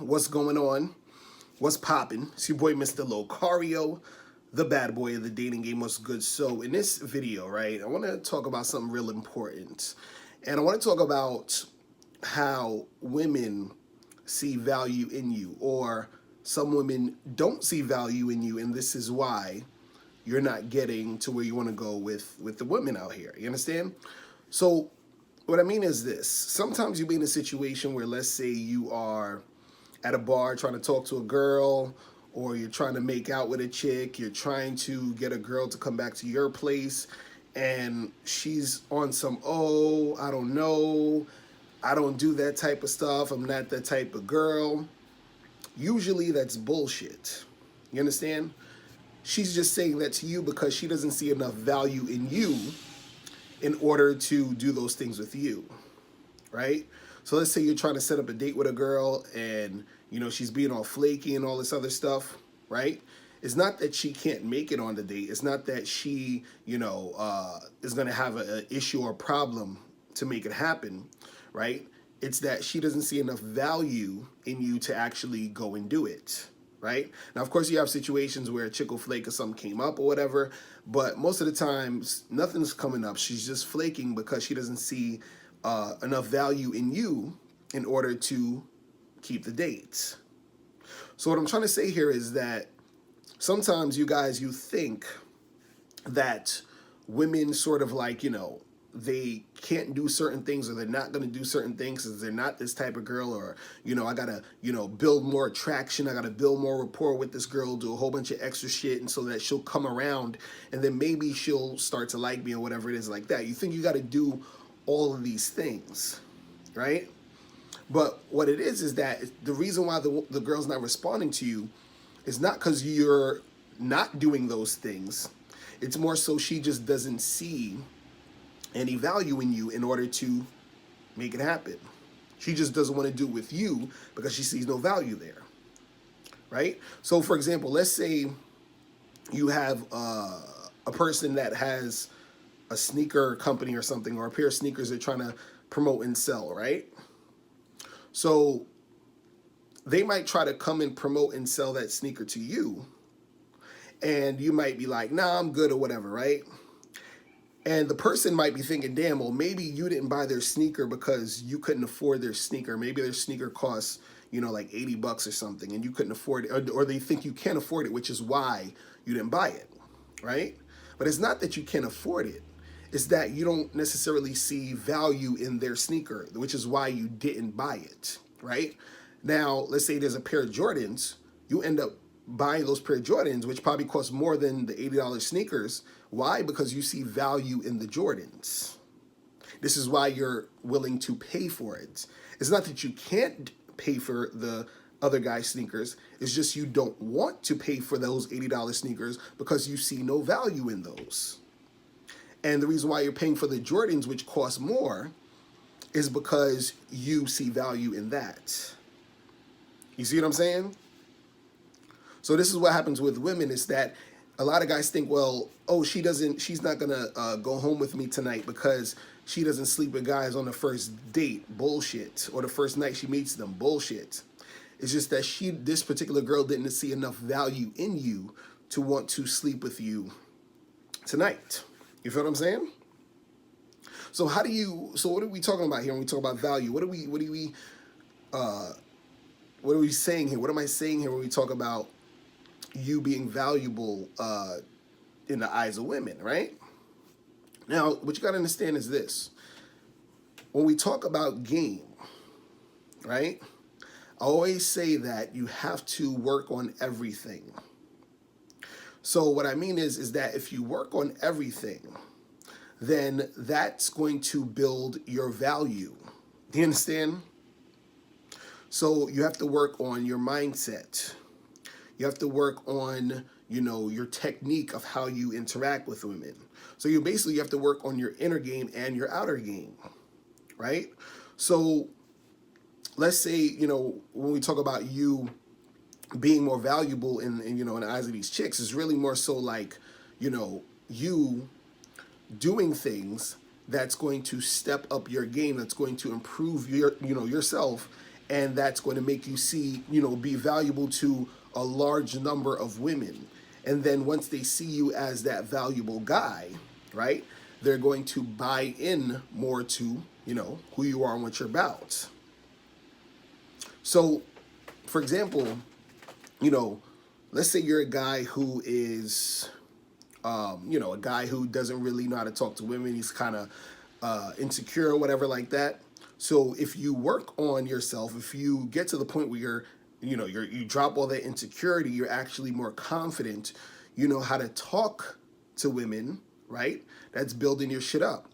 What's going on? What's poppin'? It's your boy, Mr. Locario, the bad boy of the dating game. What's good? So, in this video, right, I want to talk about something real important. And I want to talk about how women see value in you, or some women don't see value in you, and this is why you're not getting to where you want to go with the women out here. You understand? So, what I mean is this. Sometimes you'll be in a situation where, let's say you are at a bar trying to talk to a girl, or you're trying to make out with a chick, you're trying to get a girl to come back to your place, and she's on some, oh, I don't know, I don't do that type of stuff, I'm not that type of girl. Usually that's bullshit. You understand? She's just saying that to you because she doesn't see enough value in you in order to do those things with you, right? So let's say you're trying to set up a date with a girl and, you know, she's being all flaky and all this other stuff, right? It's not that she can't make it on the date. It's not that she, you know, is going to have an issue or problem to make it happen, right? It's that she doesn't see enough value in you to actually go and do it, right? Now, of course, you have situations where a chick will flake or something came up or whatever, but most of the times, nothing's coming up. She's just flaking because she doesn't see enough value in you in order to keep the dates. So what I'm trying to say here is that sometimes you guys, you think that women sort of like, you know, they can't do certain things, or they're not going to do certain things because they're not this type of girl, or, you know, I got to, you know, build more attraction. I got to build more rapport with this girl, do a whole bunch of extra shit, and so that she'll come around and then maybe she'll start to like me or whatever it is like that. You think you got to do all of these things, right? But what it is that the reason why the girl's not responding to you is not because you're not doing those things. It's more so she just doesn't see any value in you in order to make it happen. She just doesn't want to do it with you because she sees no value there, right? So, for example, let's say you have a person that has a sneaker company or something, or a pair of sneakers they're trying to promote and sell, right? So they might try to come and promote and sell that sneaker to you, and you might be like, nah, I'm good or whatever, right? And the person might be thinking, damn, well, maybe you didn't buy their sneaker because you couldn't afford their sneaker. Maybe their sneaker costs, you know, like $80 or something, and you couldn't afford it, or they think you can't afford it, which is why you didn't buy it, right? But it's not that you can't afford it. It's that you don't necessarily see value in their sneaker, which is why you didn't buy it, right? Now, let's say there's a pair of Jordans. You end up buying those pair of Jordans, which probably cost more than the $80 sneakers. Why? Because you see value in the Jordans. This is why you're willing to pay for it. It's not that you can't pay for the other guy's sneakers. It's just you don't want to pay for those $80 sneakers because you see no value in those. And the reason why you're paying for the Jordans, which cost more, is because you see value in that. You see what I'm saying? So this is what happens with women, is that a lot of guys think, well, oh, she's not gonna go home with me tonight because she doesn't sleep with guys on the first date. Bullshit. Or the first night she meets them. Bullshit. It's just that this particular girl didn't see enough value in you to want to sleep with you tonight. You feel what I'm saying? So what are we talking about here when we talk about value? What are we saying here? What am I saying here when we talk about you being valuable in the eyes of women, right? Now, what you got to understand is this. When we talk about game, right, I always say that you have to work on everything. So what I mean is that if you work on everything, then that's going to build your value. Do you understand? So you have to work on your mindset. You have to work on, you know, your technique of how you interact with women. So you have to work on your inner game and your outer game, right? So let's say, you know, when we talk about you being more valuable in you know, in the eyes of these chicks, is really more so like, you know, you doing things that's going to step up your game, that's going to improve your, you know, yourself, and that's going to make you see, be valuable to a large number of women. And then once they see you as that valuable guy, right, they're going to buy in more to, who you are and what you're about. So, for example, you know, let's say you're a guy who is, a guy who doesn't really know how to talk to women. He's kind of insecure or whatever like that. So if you work on yourself, if you get to the point where you drop all that insecurity, you're actually more confident. You know how to talk to women, right? That's building your shit up.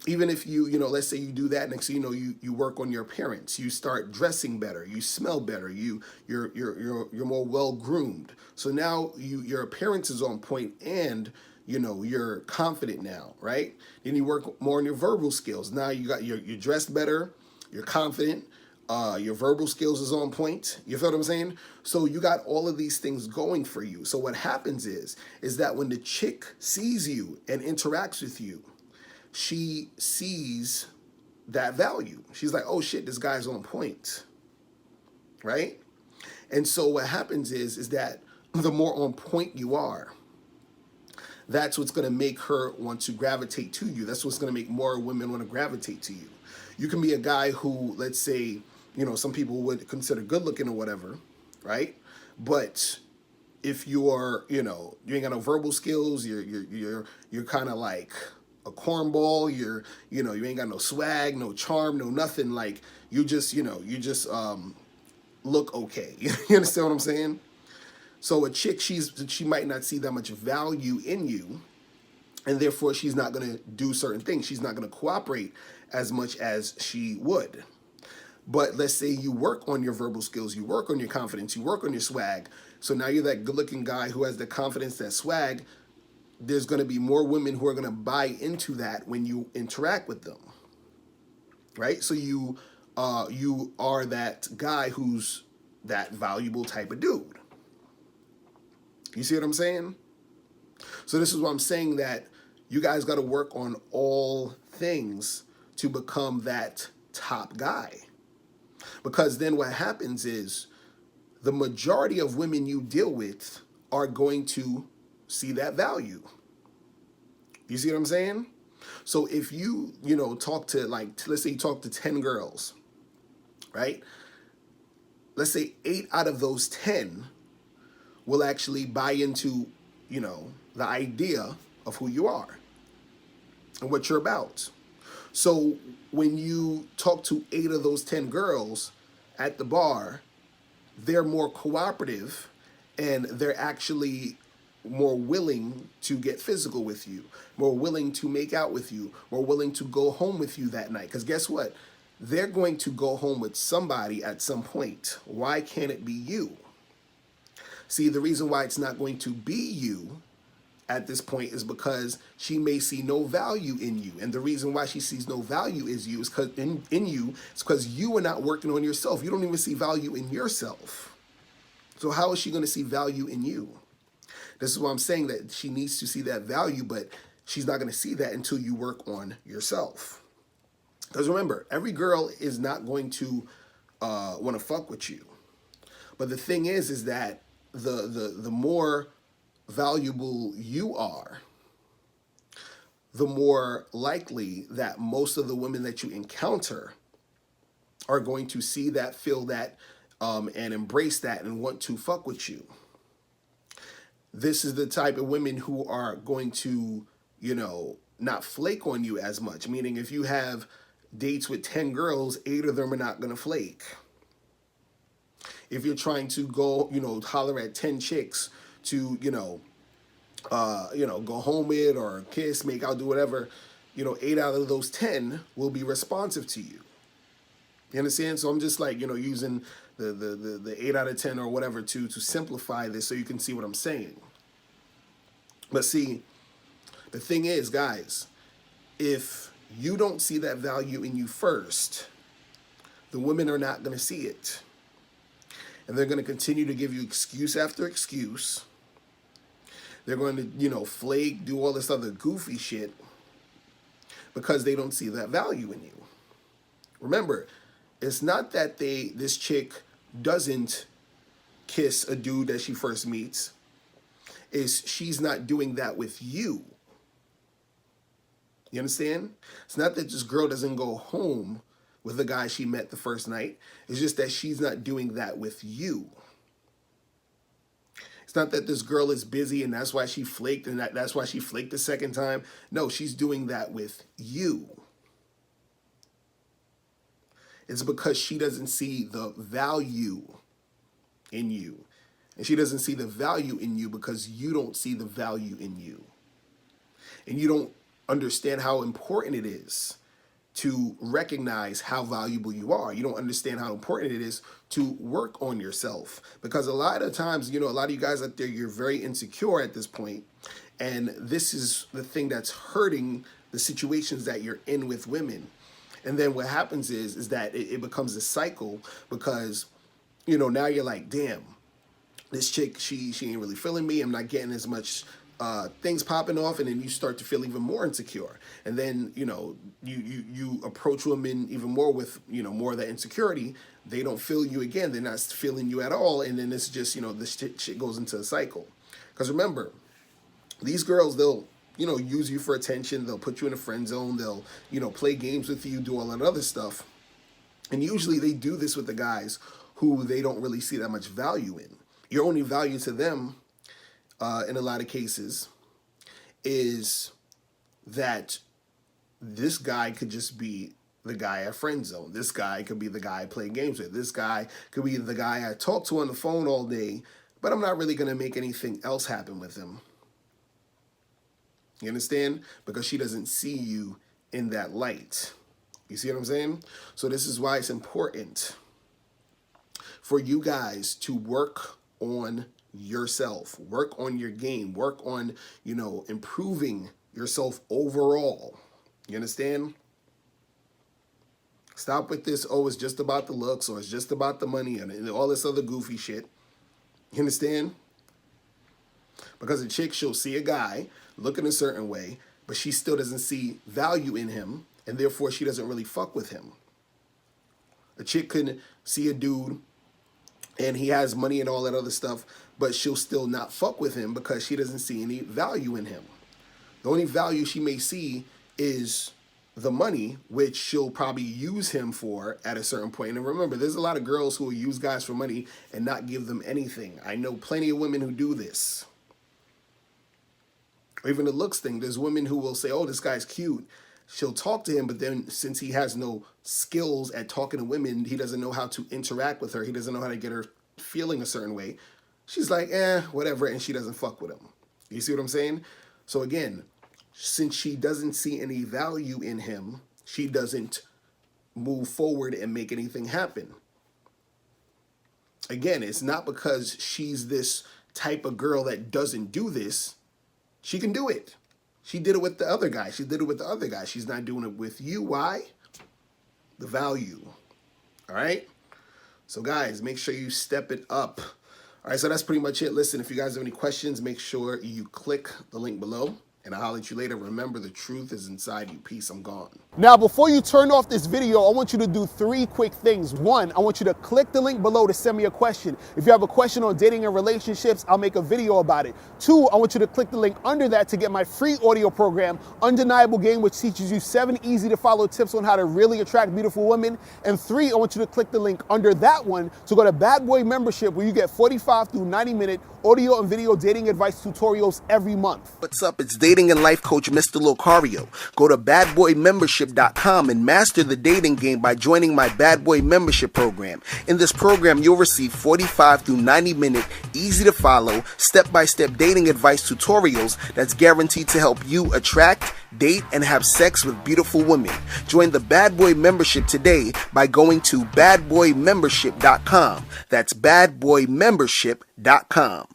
Even if let's say you do that, next thing you know, you work on your appearance. You start dressing better. You smell better. You're more well groomed. So now your appearance is on point, and you're confident now, right? Then you work more on your verbal skills. Now you're dressed better. You're confident. Your verbal skills is on point. You feel what I'm saying? So you got all of these things going for you. So what happens is that when the chick sees you and interacts with you, she sees that value. She's like, oh shit, this guy's on point, right? And so what happens is that the more on point you are, that's what's going to make her want to gravitate to you. That's what's going to make more women want to gravitate to you. You can be a guy who, let's say, some people would consider good looking or whatever, right? But if you're, you ain't got no verbal skills, you're kind of like a cornball, you ain't got no swag, no charm, no nothing. Like you just look okay. You understand what I'm saying? So a chick, she might not see that much value in you, and therefore she's not gonna do certain things. She's not gonna cooperate as much as she would. But let's say you work on your verbal skills, you work on your confidence, you work on your swag. So now you're that good-looking guy who has the confidence, that swag. There's going to be more women who are going to buy into that when you interact with them, right? So you are that guy who's that valuable type of dude. You see what I'm saying? So this is what I'm saying, that you guys got to work on all things to become that top guy. Because then what happens is the majority of women you deal with are going to see that value. You see what I'm saying? So if you, talk to, let's say you talk to 10 girls, right? Let's say 8 out of those 10 will actually buy into, the idea of who you are and what you're about. So when you talk to 8 of those 10 girls at the bar, they're more cooperative, and they're actually more willing to get physical with you, more willing to make out with you, more willing to go home with you that night. Because guess what? They're going to go home with somebody at some point. Why can't it be you? See, the reason why it's not going to be you at this point is because she may see no value in you. And the reason why she sees no value is because in you, it's because you are not working on yourself. You don't even see value in yourself. So how is she going to see value in you? This is why I'm saying that she needs to see that value, but she's not going to see that until you work on yourself. Because remember, every girl is not going to want to fuck with you. But the thing is that the more valuable you are, the more likely that most of the women that you encounter are going to see that, feel that, and embrace that and want to fuck with you. This is the type of women who are going to, not flake on you as much. Meaning if you have dates with 10 girls, 8 of them are not going to flake. If you're trying to go, holler at 10 chicks to, go home with or kiss, make out, do whatever, 8 out of those 10 will be responsive to you. You understand? So I'm just using the 8 out of 10 or whatever to simplify this so you can see what I'm saying. But see, the thing is, guys, if you don't see that value in you first, the women are not going to see it. And they're going to continue to give you excuse after excuse. They're going to, flake, do all this other goofy shit because they don't see that value in you. Remember, It's not that this chick doesn't kiss a dude that she first meets. Is she's not doing that with you. You understand? It's not that this girl doesn't go home with the guy she met the first night. It's just that she's not doing that with you. It's not that this girl is busy and that's why she flaked and that's why she flaked the second time. No, she's doing that with you. It's because she doesn't see the value in you. And she doesn't see the value in you because you don't see the value in you. And you don't understand how important it is to recognize how valuable you are. You don't understand how important it is to work on yourself. Because a lot of times, a lot of you guys out there, you're very insecure at this point. And this is the thing that's hurting the situations that you're in with women. And then what happens is that it becomes a cycle because, now you're like, damn, this chick, she ain't really feeling me. I'm not getting as much things popping off, and then you start to feel even more insecure. And then, you approach women even more with, more of that insecurity. They don't feel you again. They're not feeling you at all. And then it's just, this shit goes into a cycle. Because remember, these girls, they'll, use you for attention. They'll put you in a friend zone. They'll, play games with you, do all that other stuff. And usually they do this with the guys who they don't really see that much value in. Your only value to them, in a lot of cases, is that this guy could just be the guy at friend zone. This guy could be the guy I play games with. This guy could be the guy I talk to on the phone all day, but I'm not really going to make anything else happen with him. You understand? Because she doesn't see you in that light. You see what I'm saying? So this is why it's important for you guys to work on yourself, work on your game, work on, improving yourself overall. You understand? Stop with this, oh, it's just about the looks or it's just about the money and all this other goofy shit. You understand? Because a chick, she'll see a guy looking a certain way, but she still doesn't see value in him, and therefore she doesn't really fuck with him. A chick could see a dude and he has money and all that other stuff, but she'll still not fuck with him because she doesn't see any value in him. The only value she may see is the money, which she'll probably use him for at a certain point. And remember, there's a lot of girls who will use guys for money and not give them anything. I know plenty of women who do this. Or even the looks thing. There's women who will say, oh, this guy's cute. She'll talk to him, but then since he has no skills at talking to women, he doesn't know how to interact with her. He doesn't know how to get her feeling a certain way. She's like, whatever, and she doesn't fuck with him. You see what I'm saying? So again, since she doesn't see any value in him, she doesn't move forward and make anything happen. Again, it's not because she's this type of girl that doesn't do this. She can do it. She did it with the other guy. She did it with the other guy. She's not doing it with you. Why? The value. All right? So guys, make sure you step it up. All right, so that's pretty much it. Listen, if you guys have any questions, make sure you click the link below. And I'll holler at you later. Remember, the truth is inside you. Peace, I'm gone. Now, before you turn off this video, I want you to do 3 quick things. 1, I want you to click the link below to send me a question. If you have a question on dating and relationships, I'll make a video about it. 2, I want you to click the link under that to get my free audio program, Undeniable Game, which teaches you 7 easy to follow tips on how to really attract beautiful women. And 3, I want you to click the link under that one to go to Bad Boy Membership, where you get 45 through 90-minute audio and video dating advice tutorials every month. What's up? It's dating and life coach Mr. Locario. Go to badboymembership.com and master the dating game by joining my Bad Boy Membership program. In this program, you'll receive 45 through 90-minute, easy to follow, step-by-step dating advice tutorials that's guaranteed to help you attract, date, and have sex with beautiful women. Join the Bad Boy Membership today by going to badboymembership.com. That's badboymembership.com.